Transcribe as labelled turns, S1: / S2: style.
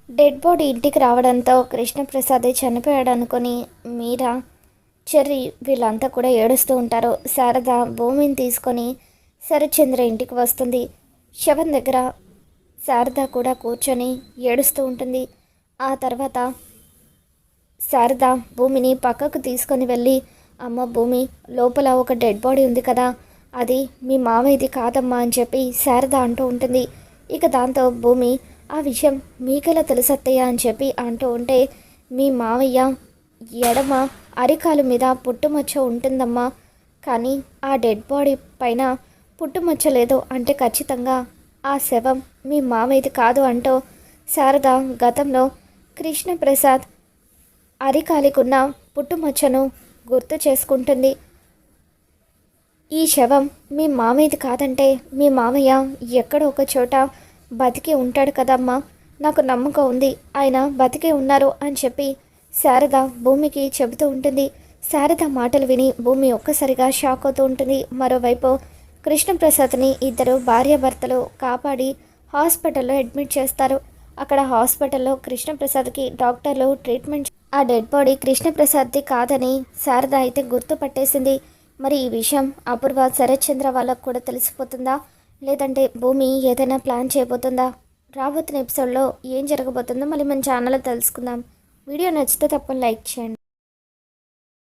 S1: Dead body ఇంటికి రావడంతో కృష్ణప్రసాద్ చనిపోయాడు అనుకుని మీరా, చెర్రి వీళ్ళంతా కూడా ఏడుస్తూ ఉంటారు. శారద భూమిని తీసుకొని శరత్చంద్ర ఇంటికి వస్తుంది. శవం దగ్గర శారద కూడా కూర్చొని ఏడుస్తూ ఉంటుంది. ఆ తర్వాత శారద భూమిని పక్కకు తీసుకొని వెళ్ళి, అమ్మ భూమి, లోపల ఒక డెడ్ బాడీ ఉంది కదా, అది మీ మావయ్యది కాదమ్మా అని చెప్పి శారద అంటూ ఉంటుంది. ఇక దాంతో భూమి, ఆ విషయం మీకెలా తెలుసత్తయ్య అని చెప్పి అంటూ ఉంటే, మీ మావయ్య ఎడమ అరికాలు మీద పుట్టుమచ్చ ఉంటుందమ్మా, కానీ ఆ డెడ్ బాడీ పైన పుట్టుమచ్చ లేదు అంటే ఖచ్చితంగా ఆ శవం మీ మావయ్యది కాదు అంటూ శారద గతంలో కృష్ణప్రసాద్ అరికాలికున్న పుట్టుమచ్చను గుర్తు చేసుకుంటుంది. ఈ శవం మీ మామయ్యది కాదంటే మీ మామయ్య ఎక్కడో ఒక చోట బతికి ఉంటాడు కదమ్మా, నాకు నమ్మకం ఉంది ఆయన బతికే ఉన్నారు అని చెప్పి శారద భూమికి చెబుతూ ఉంటుంది. శారద మాటలు విని భూమి ఒక్కసారిగా షాక్ అవుతూ ఉంటుంది. మరోవైపు కృష్ణప్రసాద్ని ఇద్దరు భార్యాభర్తలు కాపాడి హాస్పిటల్లో అడ్మిట్ చేస్తారు. అక్కడ హాస్పిటల్లో కృష్ణప్రసాద్కి డాక్టర్లు ట్రీట్మెంట్, ఆ డెడ్ బాడీ కృష్ణప్రసాద్ది కాదని శారద అయితే గుర్తుపట్టేసింది. మరి ఈ విషయం అపూర్వ శరత్చంద్ర వాళ్ళకు కూడా తెలిసిపోతుందా, లేదంటే భూమి ఏదైనా ప్లాన్ చేయబోతుందా? రాబోతున్న ఎపిసోడ్లో ఏం జరగబోతుందో మళ్ళీ మన ఛానల్లో తెలుసుకుందాం. వీడియో నచ్చితే తప్పని లైక్ చేయండి.